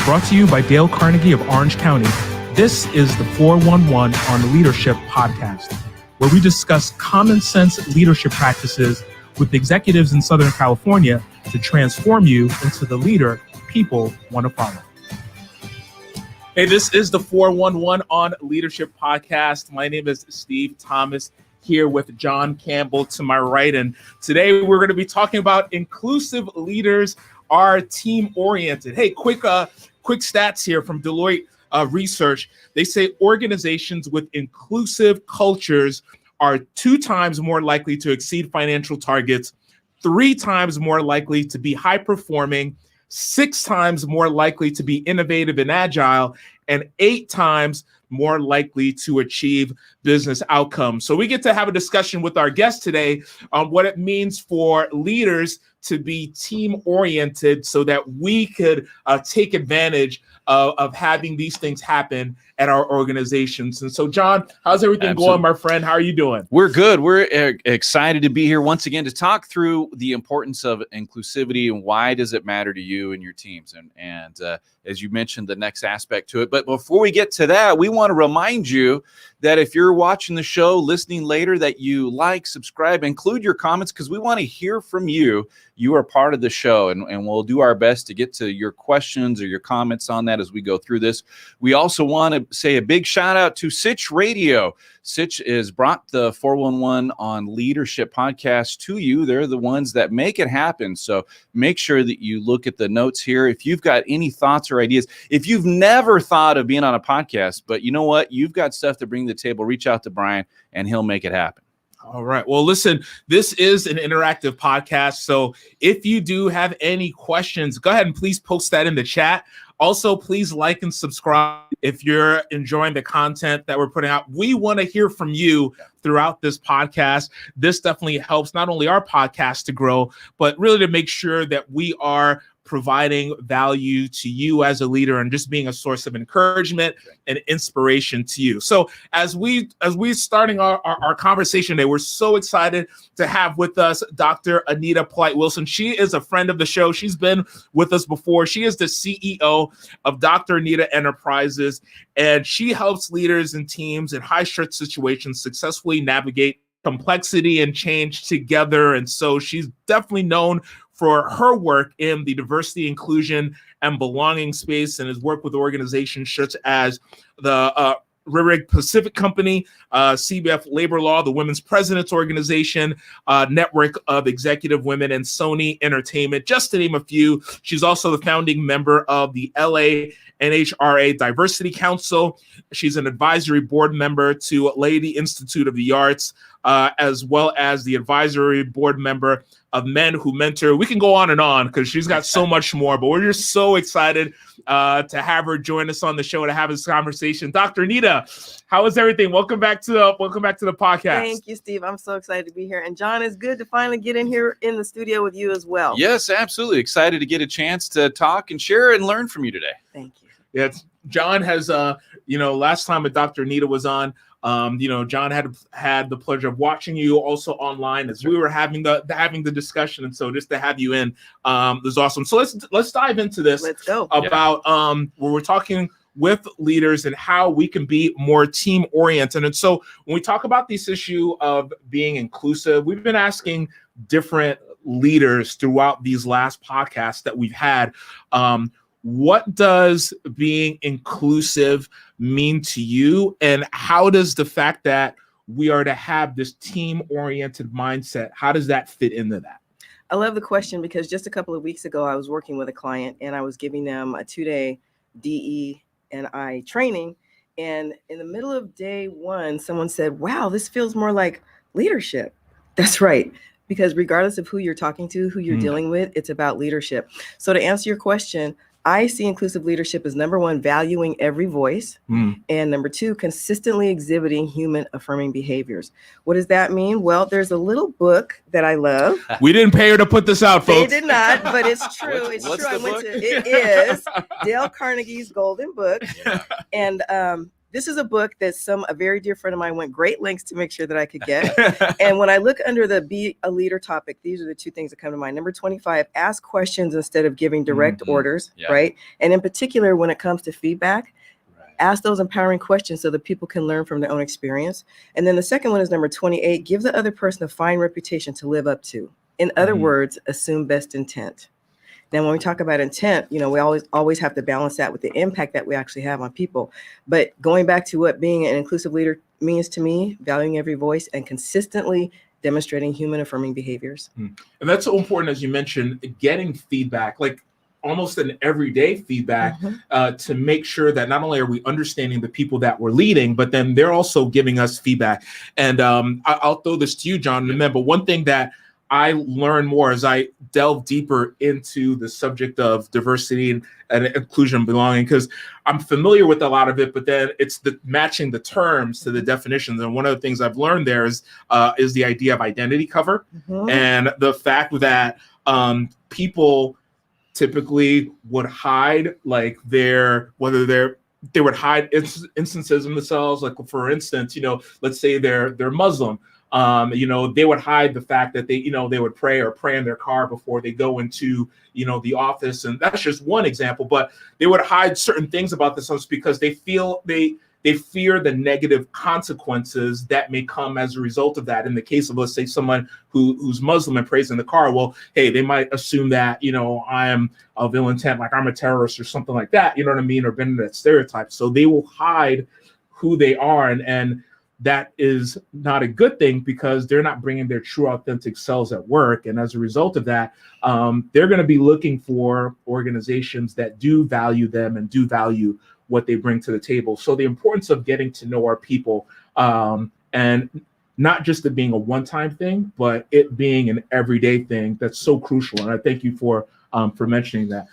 brought to you by Dale Carnegie of Orange County. This is the 411 on Leadership podcast, where we discuss common sense leadership practices with executives in Southern California to transform you into the leader people want to follow. Hey, this is the 411 on Leadership podcast. My name is Steve Thomas, here with John Campbell to my right. And today we're going to be talking about inclusive leaders are team-oriented. Hey, quick stats here from Deloitte research. They say organizations with inclusive cultures are 2 times more likely to exceed financial targets, 3 times more likely to be high-performing, 6 times more likely to be innovative and agile, and 8 times more likely to achieve business outcomes. So we get to have a discussion with our guest today on what it means for leaders to be team-oriented so that we could take advantage of having these things happen at our organizations. And so, John, how's everything going, my friend? How are you doing? We're good. We're excited to be here once again to talk through the importance of inclusivity and why does it matter to you and your teams. And as you mentioned, the next aspect to it. But before we get to that, we want to remind you that if you're watching the show, listening later, that you like, subscribe, include your comments, because we want to hear from you. You are part of the show, and we'll do our best to get to your questions or your comments on that as we go through this. We also want to say a big shout out to Sitch Radio. Sitch has brought the 411 on Leadership podcast to you. They're the ones that make it happen. So make sure that you look at the notes here. If you've got any thoughts or ideas, if you've never thought of being on a podcast, but you know what, you've got stuff to bring to the table, reach out to Brian and he'll make it happen. All right. Well, listen, this is an interactive podcast. So if you do have any questions, go ahead and please post that in the chat. Also, please like and subscribe if you're enjoying the content that we're putting out. We want to hear from you throughout this podcast. This definitely helps not only our podcast to grow, but really to make sure that we are providing value to you as a leader and just being a source of encouragement and inspiration to you. So as we're starting our conversation today, we're so excited to have with us Dr. Anita Polite-Wilson. She is a friend of the show. She's been with us before. She is the CEO of Dr. Anita Enterprises, and she helps leaders and teams in high-stress situations successfully navigate complexity and change together. And so she's definitely known for her work in the diversity, inclusion, and belonging space, and has worked with organizations such as the Ririg Pacific Company, CBF Labor Law, the Women's Presidents Organization, Network of Executive Women, and Sony Entertainment, just to name a few. She's also the founding member of the LA NHRA Diversity Council. She's an advisory board member to Lady Institute of the Arts, as well as the advisory board member of Men Who Mentor. We can go on and on because she's got so much more, but we're just so excited to have her join us on the show to have this conversation. Dr. Anita, how is everything? Welcome back to the podcast. Thank you, Steve. I'm so excited to be here. And John, it's good to finally get in here in the studio with you as well. Yes, absolutely. Excited to get a chance to talk and share and learn from you today. Thank you. Yeah, John has, last time that Dr. Anita was on, John had the pleasure of watching you also online as we were having the discussion, and so just to have you in was awesome. So let's dive into this. Let's go about where we're talking with leaders and how we can be more team oriented. And so when we talk about this issue of being inclusive, we've been asking different leaders throughout these last podcasts that we've had. What does being inclusive mean to you? And how does the fact that we are to have this team-oriented mindset, how does that fit into that? I love the question because just a couple of weeks ago, I was working with a client and I was giving them a 2-day DE&I training. And in the middle of day 1, someone said, wow, this feels more like leadership. That's right. Because regardless of who you're talking to, who you're dealing with, it's about leadership. So to answer your question, I see inclusive leadership as number 1, valuing every voice, and number 2, consistently exhibiting human affirming behaviors. What does that mean? Well, there's a little book that I love. We didn't pay her to put this out, folks. They did not, but it's true. It is Dale Carnegie's Golden Book. And This is a book that a very dear friend of mine went great lengths to make sure that I could get. And when I look under the be a leader topic, these are the two things that come to mind. Number 25, ask questions instead of giving direct orders, right? And in particular, when it comes to feedback, ask those empowering questions so that people can learn from their own experience. And then the second one is number 28, give the other person a fine reputation to live up to. In other words, assume best intent. Now, when we talk about intent, we always have to balance that with the impact that we actually have on people. But going back to what being an inclusive leader means to me, valuing every voice and consistently demonstrating human affirming behaviors. And that's so important, as you mentioned, getting feedback, like almost an everyday feedback, to make sure that not only are we understanding the people that we're leading, but then they're also giving us feedback. And I'll throw this to you, John. Remember, one thing that I learn more as I delve deeper into the subject of diversity and inclusion and belonging, because I'm familiar with a lot of it, but then it's matching the terms to the definitions. And one of the things I've learned there is the idea of identity cover, and the fact that people typically would hide they would hide instances of themselves. Like, for instance, let's say they're Muslim. They would hide the fact that they would pray in their car before they go into, the office. And that's just one example, but they would hide certain things about themselves because they fear the negative consequences that may come as a result of that. In the case of, let's say, someone who's Muslim and prays in the car, well, hey, they might assume that, I am of ill intent, like I'm a terrorist or something like that, you know what I mean? Or been in that stereotype. So they will hide who they are. And that is not a good thing because they're not bringing their true authentic selves at work. And as a result of that, they're going to be looking for organizations that do value them and do value what they bring to the table. So the importance of getting to know our people, and not just it being a one-time thing, but it being an everyday thing, that's so crucial. And I thank you for mentioning that.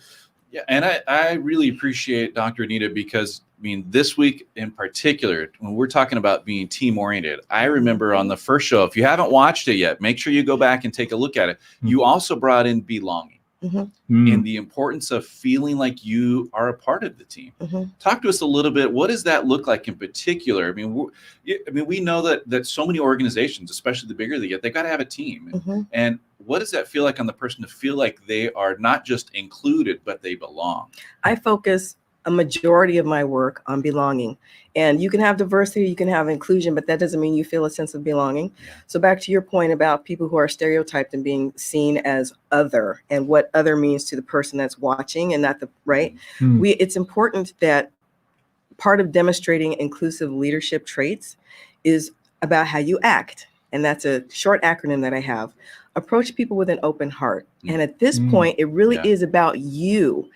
Yeah, and I really appreciate Dr. Anita, because this week in particular, when we're talking about being team-oriented, I remember on the first show, if you haven't watched it yet, make sure you go back and take a look at it. You also brought in belonging and the importance of feeling like you are a part of the team. Talk to us a little bit. What does that look like in particular? We know that so many organizations, especially the bigger they get, they've got to have a team. And what does that feel like on the person to feel like they are not just included, but they belong? I focus a majority of my work on belonging. And you can have diversity, you can have inclusion, but that doesn't mean you feel a sense of belonging. So back to your point about people who are stereotyped and being seen as other, and what other means to the person that's watching and not the right. It's important that part of demonstrating inclusive leadership traits is about how you act. And that's a short acronym that I have. Approach people with an open heart. And at this point, it really is about you.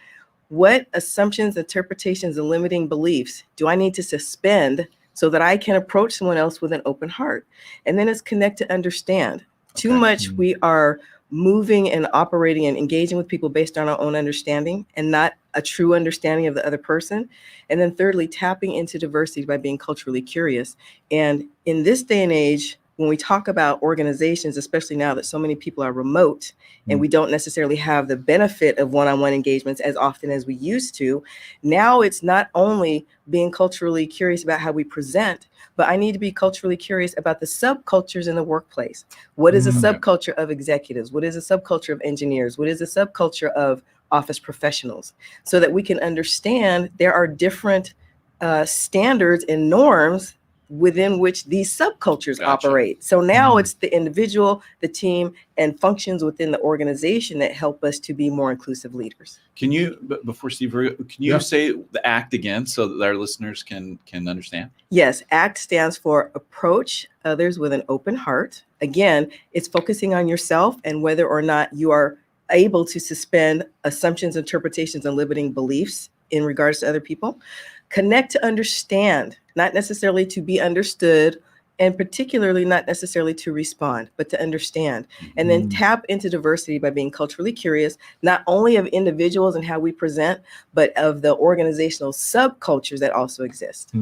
What assumptions, interpretations, and limiting beliefs do I need to suspend so that I can approach someone else with an open heart? And then it's connect to understand. Too much we are moving and operating and engaging with people based on our own understanding and not a true understanding of the other person. And then thirdly, tapping into diversity by being culturally curious. And in this day and age, when we talk about organizations, especially now that so many people are remote and we don't necessarily have the benefit of one-on-one engagements as often as we used to, now it's not only being culturally curious about how we present, but I need to be culturally curious about the subcultures in the workplace. What is a subculture of executives? What is a subculture of engineers? What is a subculture of office professionals? So that we can understand there are different standards and norms within which these subcultures operate. So now it's the individual, the team, and functions within the organization that help us to be more inclusive leaders. Can you, before Steve, can you say the ACT again so that our listeners can understand? Yes, ACT stands for approach others with an open heart. Again, it's focusing on yourself and whether or not you are able to suspend assumptions, interpretations, and limiting beliefs in regards to other people. Connect to understand, not necessarily to be understood, and particularly not necessarily to respond, but to understand. And then tap into diversity by being culturally curious, not only of individuals and how we present, but of the organizational subcultures that also exist.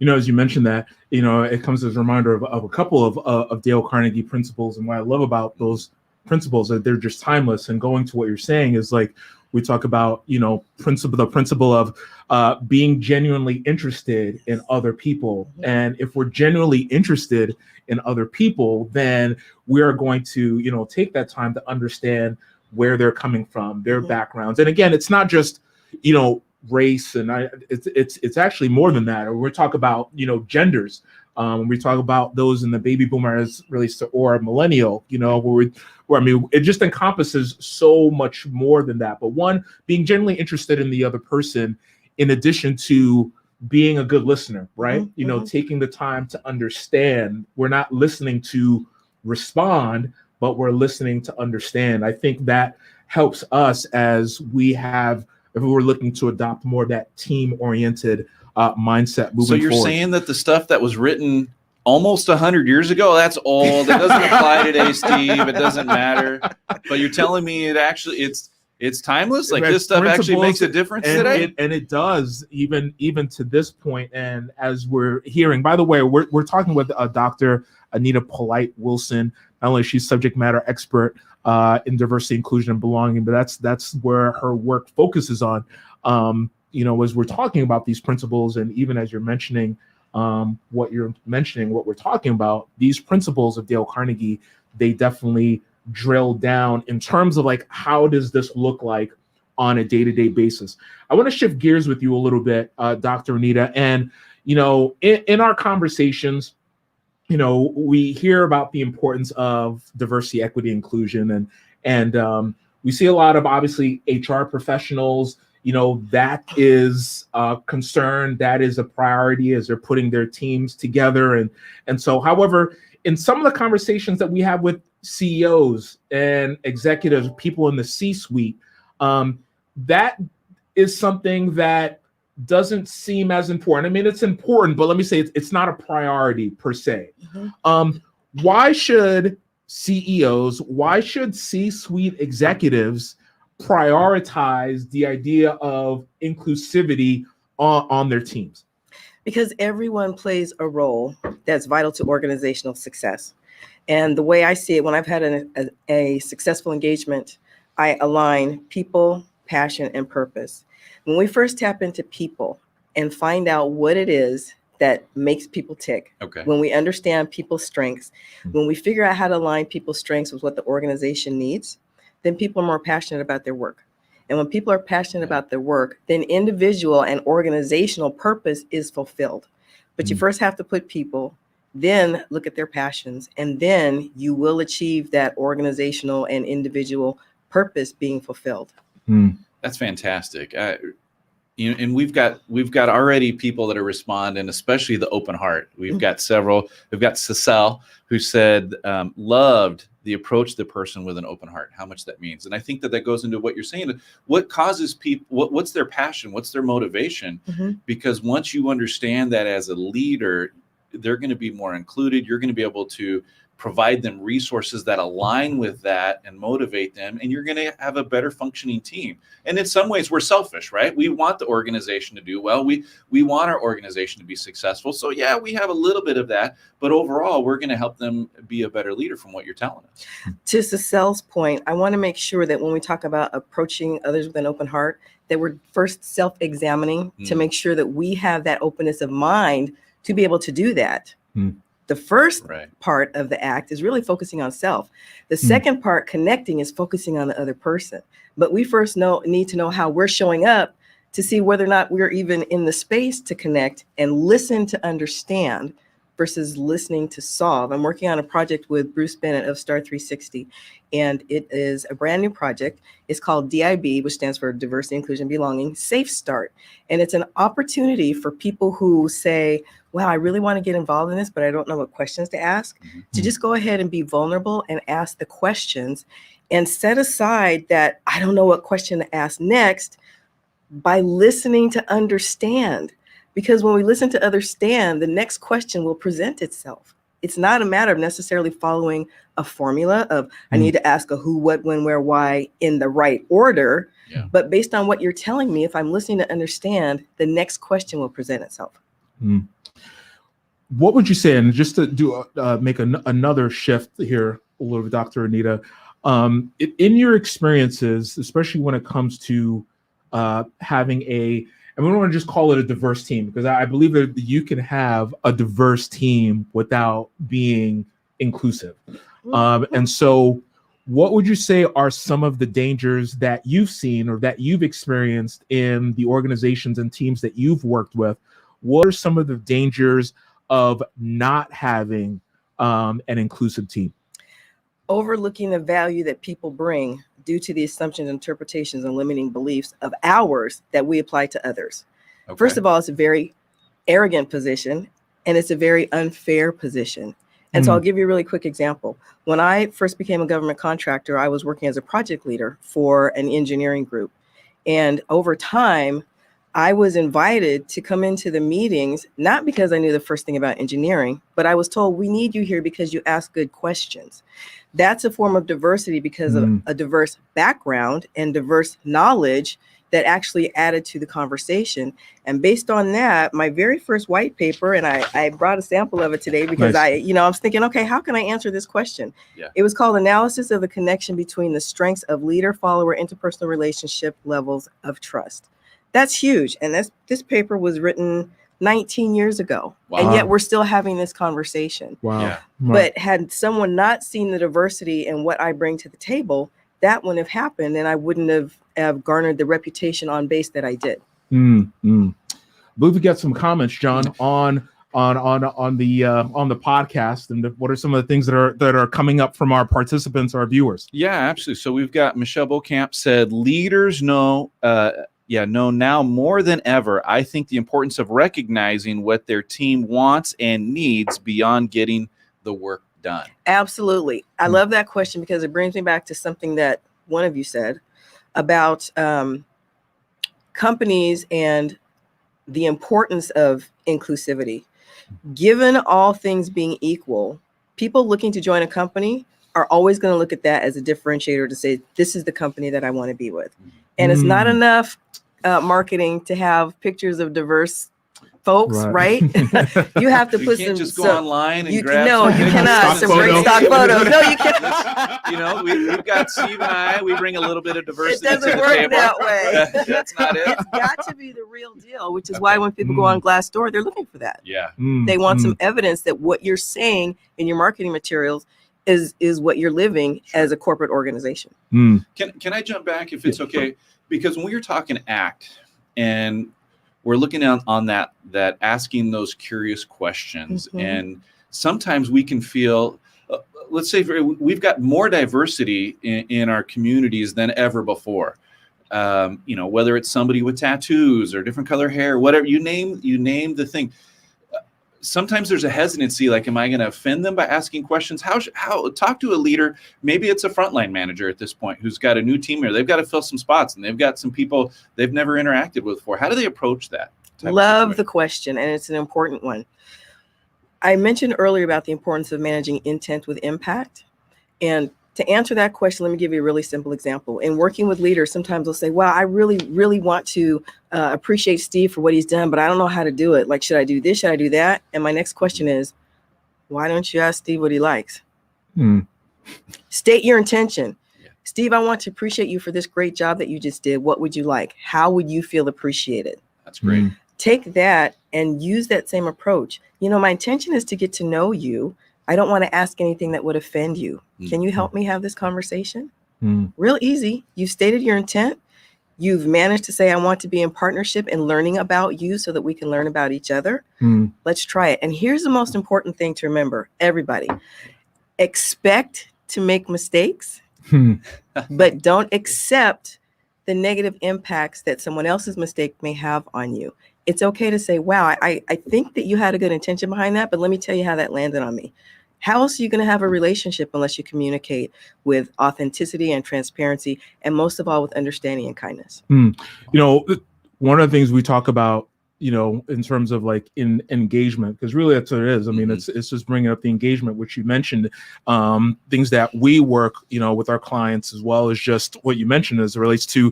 As you mentioned that, it comes as a reminder of a couple of Dale Carnegie principles. And what I love about those principles that they're just timeless. And going to what you're saying is like, We talk about, the principle of being genuinely interested in other people. And if we're genuinely interested in other people, then we are going to, take that time to understand where they're coming from, their backgrounds. And again, it's not just, race, and it's actually more than that. Or we talk about, genders. When we talk about those in the baby boomer as relates to, or millennial, it just encompasses so much more than that. But one, being genuinely interested in the other person, in addition to being a good listener, right? Taking the time to understand. We're not listening to respond, but we're listening to understand. I think that helps us as if we're looking to adopt more of that team-oriented mindset moving forward. So you're saying that the stuff that was written almost 100 years ago, that's old. It doesn't apply today, Steve. It doesn't matter. But you're telling me it's timeless? Like this stuff actually makes a difference today? And it does, even to this point. And as we're hearing, by the way, we're talking with Dr. Anita Polite-Wilson. Not only is she subject matter expert in diversity, inclusion, and belonging, but that's where her work focuses on. As we're talking about these principles, and even as you're mentioning what we're talking about, these principles of Dale Carnegie, they definitely drill down in terms of like, how does this look like on a day-to-day basis? I want to shift gears with you a little bit, Dr. Anita. And, in our conversations, we hear about the importance of diversity, equity, inclusion, and we see a lot of, obviously, HR professionals. That is a concern, that is a priority as they're putting their teams together. And so, however, in some of the conversations that we have with CEOs and executives, people in the C-suite, that is something that doesn't seem as important. I mean, it's important, but let me say it's not a priority per se. Why should CEOs, why should C-suite executives prioritize the idea of inclusivity on their teams? Because everyone plays a role that's vital to organizational success. And the way I see it, when I've had a successful engagement, I align people, passion, and purpose. When we first tap into people and find out what it is that makes people tick, when we understand people's strengths, when we figure out how to align people's strengths with what the organization needs, then people are more passionate about their work. And when people are passionate about their work, then individual and organizational purpose is fulfilled. But you first have to put people, then look at their passions, and then you will achieve that organizational and individual purpose being fulfilled. That's fantastic. And we've got already people that are responding, especially the open heart. We've got several. We've got Cecile, who said loved the approach the person with an open heart, how much that means. And I think that goes into what you're saying. What causes people, what's their passion? What's their motivation? Because once you understand that as a leader, they're going to be more included. You're going to be able to provide them resources that align with that and motivate them, and you're going to have a better functioning team. And in some ways, we're selfish, right? We want the organization to do well. We want our organization to be successful. So yeah, we have a little bit of that, but overall, we're going to help them be a better leader from what you're telling us. To Cecile's point, I want to make sure that when we talk about approaching others with an open heart, that we're first self-examining to make sure that we have that openness of mind to be able to do that. The first part of the act is really focusing on self. The second part, connecting, is focusing on the other person. But we first need to know how we're showing up to see whether or not we're even in the space to connect and listen to understand versus listening to solve. I'm working on a project with Bruce Bennett of Star 360, and it is a brand new project. It's called DIB, which stands for Diversity, Inclusion, Belonging, Safe Start. And it's an opportunity for people who say, wow, I really want to get involved in this, but I don't know what questions to ask, to just go ahead and be vulnerable and ask the questions and set aside that I don't know what question to ask next by listening to understand. Because when we listen to understand, the next question will present itself. It's not a matter of necessarily following a formula of I need to ask a who, what, when, where, why in the right order. But based on what you're telling me, if I'm listening to understand, the next question will present itself. What would you say, and just to do make another shift here, little bit, Dr. Anita. In your experiences, especially when it comes to having and we don't want to just call it a diverse team, because I believe that you can have a diverse team without being inclusive. And so what would you say are some of the dangers that you've seen or that you've experienced in the organizations and teams that you've worked with? What are some of the dangers of not having an inclusive team? Overlooking the value that people bring due to the assumptions, interpretations, and limiting beliefs of ours that we apply to others. Okay. First of all, it's a very arrogant position, and it's a very unfair position. And so I'll give you a really quick example. When I first became a government contractor, I was working as a project leader for an engineering group. And over time, I was invited to come into the meetings, not because I knew the first thing about engineering, but I was told, we need you here because you ask good questions. That's a form of diversity because of a diverse background and diverse knowledge that actually added to the conversation. And based on that, my very first white paper, and I brought a sample of it today because I was thinking, okay, how can I answer this question? Yeah. It was called Analysis of the Connection Between the Strengths of Leader-Follower Interpersonal Relationship Levels of Trust. That's huge. And this paper was written 19 years ago. Wow. And yet we're still having this conversation. Wow. Yeah. But had someone not seen the diversity and what I bring to the table, that wouldn't have happened, and I wouldn't have garnered the reputation on base that I did. I believe we got some comments, John, on the podcast, and what are some of the things that are coming up from our participants, our viewers? Yeah, absolutely. So we've got Michelle Beaucamp said, leaders know now more than ever, I think the importance of recognizing what their team wants and needs beyond getting the work done. Absolutely. I love that question because it brings me back to something that one of you said about companies and the importance of inclusivity. Given all things being equal, people looking to join a company are always going to look at that as a differentiator to say, this is the company that I want to be with. And it's not enough marketing to have pictures of diverse folks, right? You have to put just go online and grab you cannot. Some great stock photos. No, you can't. We've got Steve and I, we bring a little bit of diversity It doesn't to the work table. that way. That's not it. It's got to be the real deal, which is why when people go on Glassdoor, they're looking for that. Yeah. They want some evidence that what you're saying in your marketing materials is what you're living as a corporate organization. Can I jump back if it's okay? Because when we were talking ACT and we're looking on that asking those curious questions, and sometimes we can feel, let's say we've got more diversity in our communities than ever before. Whether it's somebody with tattoos or different color hair, whatever you name the thing. Sometimes there's a hesitancy, like, am I going to offend them by asking questions? How talk to a leader? Maybe it's a frontline manager at this point who's got a new team here. They've got to fill some spots, and they've got some people they've never interacted with before. How do they approach that? Love the question, and it's an important one. I mentioned earlier about the importance of managing intent with impact. And to answer that question, let me give you a really simple example. In working with leaders, sometimes they'll say, well, I really, really want to appreciate Steve for what he's done, but I don't know how to do it. Like, should I do this? Should I do that? And my next question is, why don't you ask Steve what he likes? State your intention. Yeah. Steve, I want to appreciate you for this great job that you just did. What would you like? How would you feel appreciated? That's great. Take that and use that same approach. My intention is to get to know you. I don't want to ask anything that would offend you. Can you help me have this conversation? Real easy. You've stated your intent. You've managed to say, I want to be in partnership and learning about you so that we can learn about each other. Let's try it. And here's the most important thing to remember, everybody. Expect to make mistakes, but don't accept the negative impacts that someone else's mistake may have on you. It's okay to say, wow, I think that you had a good intention behind that, but let me tell you how that landed on me. How else are you going to have a relationship unless you communicate with authenticity and transparency, and most of all, with understanding and kindness? One of the things we talk about, in terms of like in engagement, because really that's what it is. I mean, it's just bringing up the engagement, which you mentioned, things that we work, with our clients, as well as just what you mentioned as it relates to,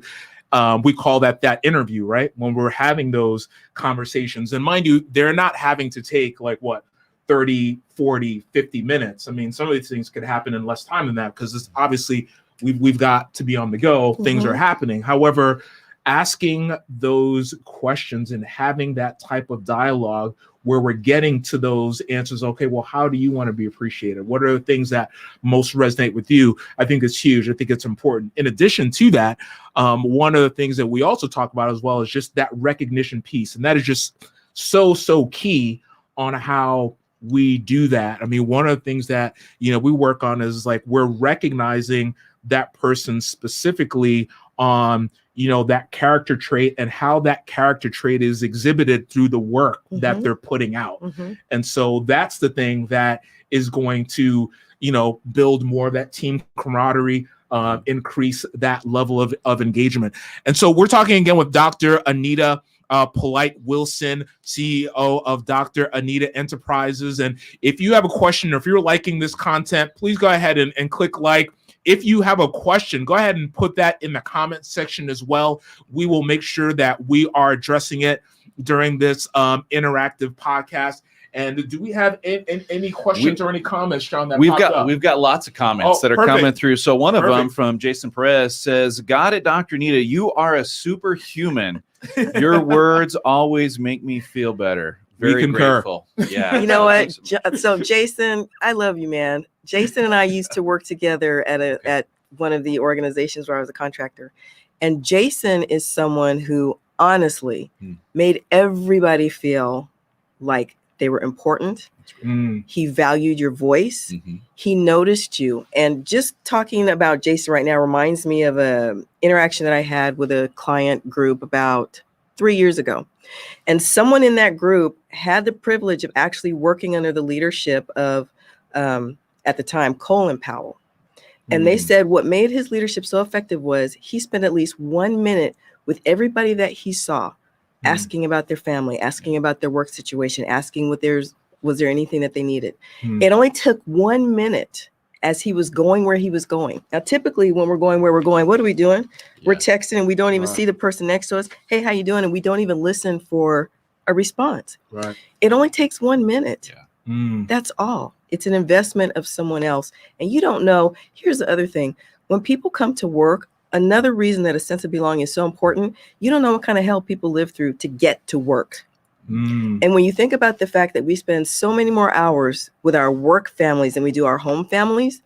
we call that interview, right? When we're having those conversations, and mind you, they're not having to take like 30, 40, 50 minutes. I mean, some of these things could happen in less time than that because it's obviously we've got to be on the go. Things are happening. However, asking those questions and having that type of dialogue where we're getting to those answers. Okay, well, how do you want to be appreciated? What are the things that most resonate with you? I think it's huge. I think it's important. In addition to that, one of the things that we also talk about as well is just that recognition piece. And that is just so key on how we do that. I mean, one of the things that, we work on is like, we're recognizing that person specifically on, that character trait and how that character trait is exhibited through the work that they're putting out. And so that's the thing that is going to, build more of that team camaraderie, increase that level of engagement. And so we're talking again with Dr. Anita Polite-Wilson, CEO of Dr. Anita Enterprises. And if you have a question or if you're liking this content, please go ahead and click like. If you have a question, go ahead and put that in the comment section as well. We will make sure that we are addressing it during this interactive podcast. And do we have any questions or any comments, Sean? That we've got lots of comments that are coming through. So one of them from Jason Perez says, "Got it, Dr. Anita. You are a superhuman. Your words always make me feel better." Very grateful. Yeah. You know what? So Jason, I love you, man. Jason and I used to work together at one of the organizations where I was a contractor. And Jason is someone who honestly made everybody feel like they were important. He valued your voice. He noticed you. And just talking about Jason right now reminds me of an interaction that I had with a client group about 3 years ago. And someone in that group had the privilege of actually working under the leadership of, at the time, Colin Powell. And they said what made his leadership so effective was he spent at least 1 minute with everybody that he saw, asking about their family, asking about their work situation, asking was there anything that they needed. It only took 1 minute as he was going where he was going. Now, typically when we're going where we're going, what are we doing? We're texting and we don't even see the person next to us. Hey, how you doing? And we don't even listen for a response. It only takes 1 minute. That's all. It's an investment of someone else. And you don't know. Here's the other thing. When people come to work, another reason that a sense of belonging is so important, you don't know what kind of hell people live through to get to work. And when you think about the fact that we spend so many more hours with our work families than we do our home families,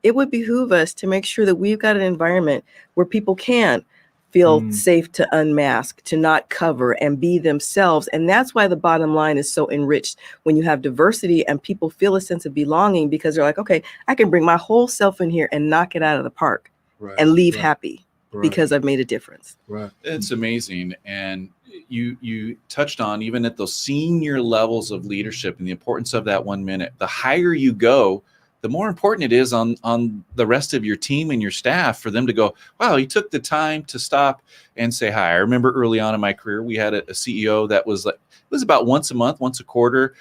it would behoove us to make sure that we've got an environment where people can feel safe to unmask, to not cover and be themselves. And that's why the bottom line is so enriched when you have diversity and people feel a sense of belonging because they're like, okay, I can bring my whole self in here and knock it out of the park and leave happy because I've made a difference. It's amazing. And you touched on even at those senior levels of leadership and the importance of that 1 minute. The higher you go, the more important it is on the rest of your team and your staff for them to go, wow, he took the time to stop and say hi. I remember early on in my career, we had a CEO that was like, it was about once a month, once a quarter,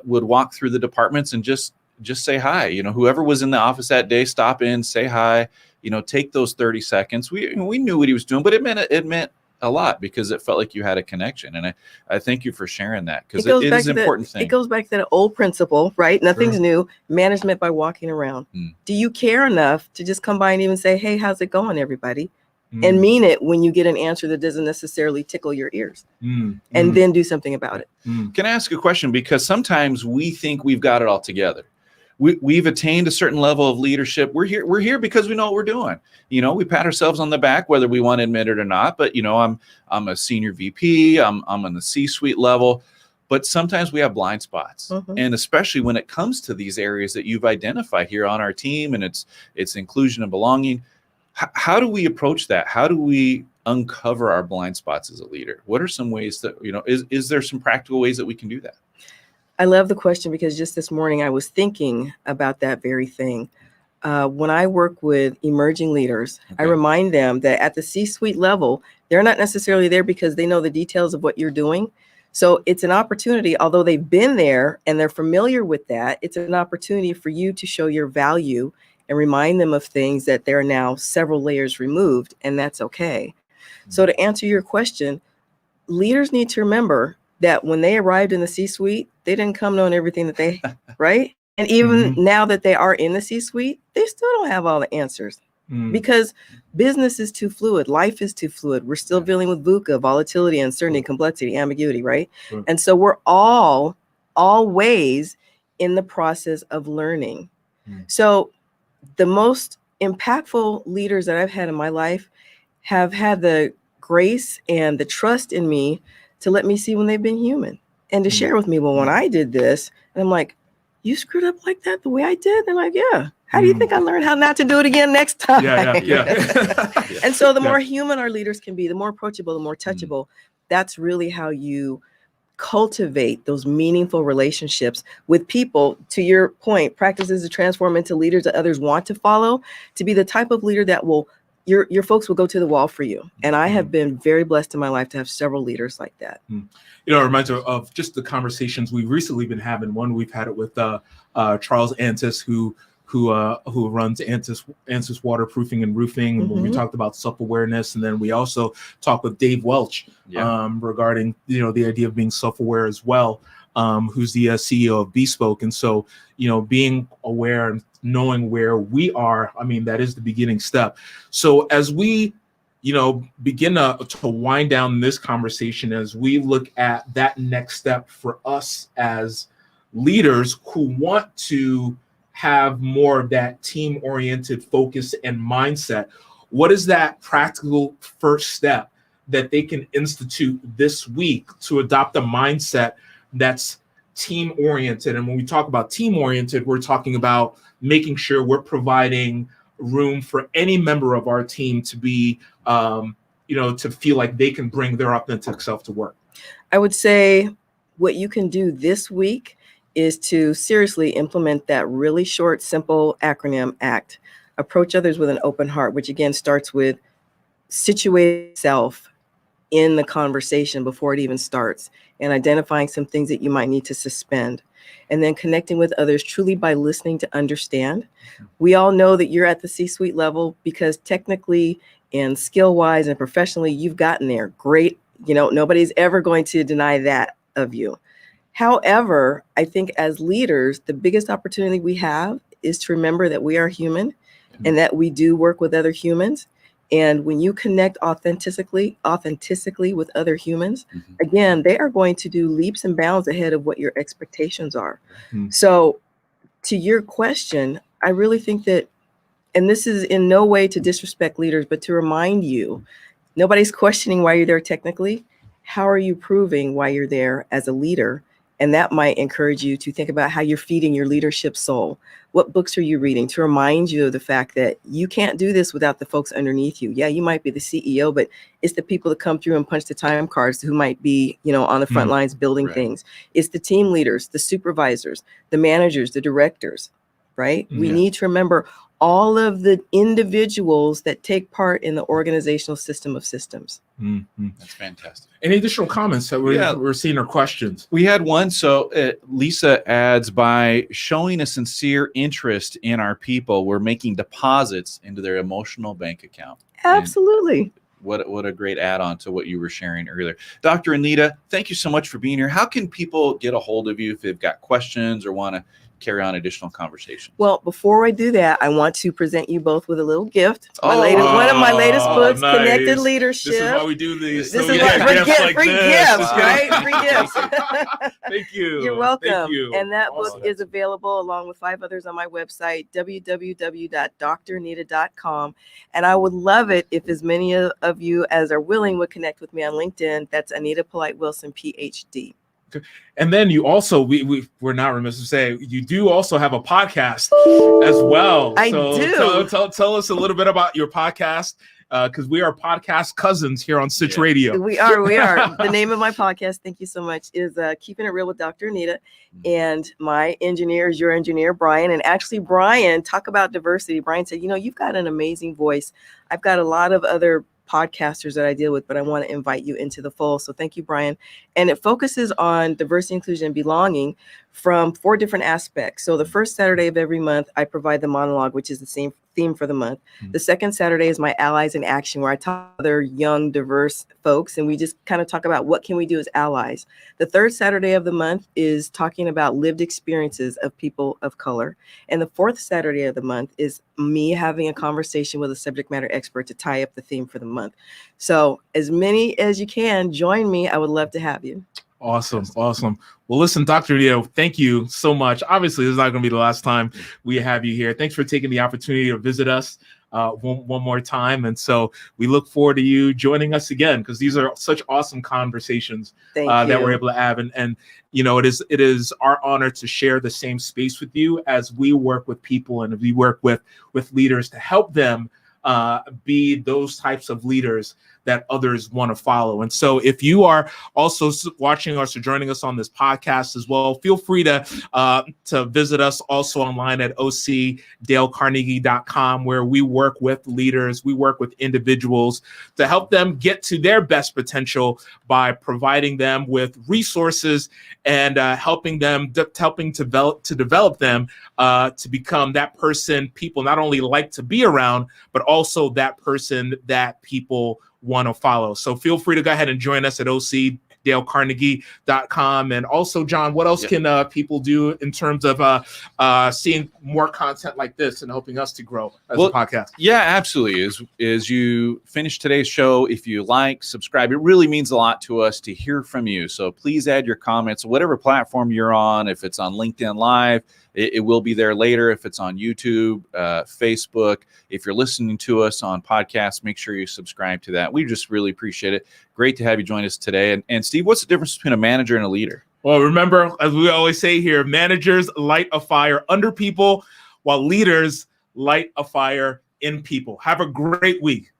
would walk through the departments and just say hi. Whoever was in the office that day, stop in, say hi, take those 30 seconds. We knew what he was doing, but it meant a lot because it felt like you had a connection. And I thank you for sharing that because it is an important thing. It goes back to that old principle, right? Nothing's new. Management by walking around. Do you care enough to just come by and even say, hey, how's it going, everybody? And mean it when you get an answer that doesn't necessarily tickle your ears and then do something about it. Can I ask a question? Because sometimes we think we've got it all together. We've attained a certain level of leadership. We're here because we know what we're doing. We pat ourselves on the back, whether we want to admit it or not. But I'm a senior VP. I'm on the C-suite level. But sometimes we have blind spots, and especially when it comes to these areas that you've identified here on our team, and it's inclusion and belonging. How do we approach that? How do we uncover our blind spots as a leader? What are some ways that is there some practical ways that we can do that? I love the question because just this morning I was thinking about that very thing. When I work with emerging leaders, I remind them that at the C-suite level, they're not necessarily there because they know the details of what you're doing. So it's an opportunity, although they've been there and they're familiar with that, it's an opportunity for you to show your value and remind them of things that they're now several layers removed, and that's okay. So to answer your question, leaders need to remember that when they arrived in the C-suite, they didn't come knowing everything that they, right? And even now that they are in the C-suite, they still don't have all the answers because business is too fluid. Life is too fluid. We're still dealing with VUCA, volatility, uncertainty, complexity, ambiguity, right? And so we're always in the process of learning. So the most impactful leaders that I've had in my life have had the grace and the trust in me to let me see when they've been human and to share with me, well, when I did this, and I'm like, you screwed up like that the way I did? They're like, yeah. How do you think I learned how not to do it again next time? And so the more human our leaders can be, the more approachable, the more touchable, that's really how you cultivate those meaningful relationships with people. To your point, practices to transform into leaders that others want to follow, to be the type of leader that will, your folks will go to the wall for you. And I have been very blessed in my life to have several leaders like that. You know, it reminds me of just the conversations we've recently been having. One, we've had it with Charles Antis, who runs Antis Waterproofing and Roofing. When we talked about self-awareness, and then we also talked with Dave Welch regarding, you know, the idea of being self-aware as well, who's the CEO of Bespoke. And so, you know, being aware and knowing where we are, I mean, that is the beginning step. So as we, you know, begin to wind down this conversation, as we look at that next step for us as leaders who want to have more of that team-oriented focus and mindset, what is that practical first step that they can institute this week to adopt a mindset that's team-oriented? And when we talk about team-oriented, we're talking about making sure we're providing room for any member of our team to be, you know, to feel like they can bring their authentic self to work. I would say what you can do this week is to seriously implement that really short, simple acronym ACT. Approach others with an open heart, which again starts with situate yourself in the conversation before it even starts, and identifying some things that you might need to suspend, and then connecting with others truly by listening to understand. We all know that you're at the C-suite level because technically and skill-wise and professionally, you've gotten there. Great. You know, nobody's ever going to deny that of you. However, I think as leaders, the biggest opportunity we have is to remember that we are human and that we do work with other humans. And when you connect authentically with other humans, again, they are going to do leaps and bounds ahead of what your expectations are. So to your question, I really think that, and this is in no way to disrespect leaders, but to remind you, nobody's questioning why you're there technically. How are you proving why you're there as a leader? And that might encourage you to think about how you're feeding your leadership soul. What books are you reading to remind you of the fact that you can't do this without the folks underneath you? Yeah, you might be the CEO, but it's the people that come through and punch the time cards who might be, you know, on the front lines building things. It's the team leaders, the supervisors, the managers, the directors, right? We need to remember all of the individuals that take part in the organizational system of systems. That's fantastic. Any additional comments that we're seeing, or questions? We had one. So Lisa adds, by showing a sincere interest in our people, we're making deposits into their emotional bank account. Absolutely. And what a great add-on to what you were sharing earlier. Dr. Anita, thank you so much for being here. How can people get a hold of you if they've got questions or want to carry on additional conversations? Well, before I do that, I want to present you both with a little gift. One of my latest books, nice. Connected Leadership. This is why we do these. This so is free gifts, right? Free gifts. Thank you. You're welcome. Thank you. And that book is available along with 5 others on my website, www.dranita.com. And I would love it if as many of you as are willing would connect with me on LinkedIn. That's Anita Polite-Wilson, PhD. And then you also, we're not remiss to say, you do also have a podcast as well. I do. Tell us a little bit about your podcast, because we are podcast cousins here on Stitch Radio. We are. The name of my podcast, thank you so much, is Keeping It Real with Dr. Anita. And my engineer is your engineer, Brian. And actually, Brian, talk about diversity. Brian said, you know, you've got an amazing voice. I've got a lot of other podcasters that I deal with, but I want to invite you into the fold. So thank you, Brian. And it focuses on diversity, inclusion, and belonging from 4 different aspects. So the first Saturday of every month, I provide the monologue, which is the same theme for the month. Mhm. The second Saturday is my Allies in Action, where I talk to other young, diverse folks, and we just kind of talk about what can we do as allies. The third Saturday of the month is talking about lived experiences of people of color. And the fourth Saturday of the month is me having a conversation with a subject matter expert to tie up the theme for the month. So as many as you can, join me. I would love to have you. Awesome. Awesome. Well, listen, Dr. Anita, thank you so much. Obviously, this is not going to be the last time we have you here. Thanks for taking the opportunity to visit us one more time. And so we look forward to you joining us again, because these are such awesome conversations that we're able to have. And you know, it is our honor to share the same space with you as we work with people and we work with leaders to help them be those types of leaders that others want to follow. And so if you are also watching us or joining us on this podcast as well, feel free to visit us also online at ocdalecarnegie.com, where we work with leaders, we work with individuals to help them get to their best potential by providing them with resources and helping to develop them to become that person people not only like to be around, but also that person that people want to follow. So feel free to go ahead and join us at ocdalecarnegie.com. And also, John, what else can people do in terms of seeing more content like this and helping us to grow as a podcast? Yeah, absolutely. As you finish today's show, if you like, subscribe, it really means a lot to us to hear from you. So please add your comments, whatever platform you're on. If it's on LinkedIn Live, it will be there later. If it's on YouTube, Facebook, if you're listening to us on podcasts, make sure you subscribe to that. We just really appreciate it. Great to have you join us today. And Steve, what's the difference between a manager and a leader? Well, remember, as we always say here, managers light a fire under people, while leaders light a fire in people. Have a great week.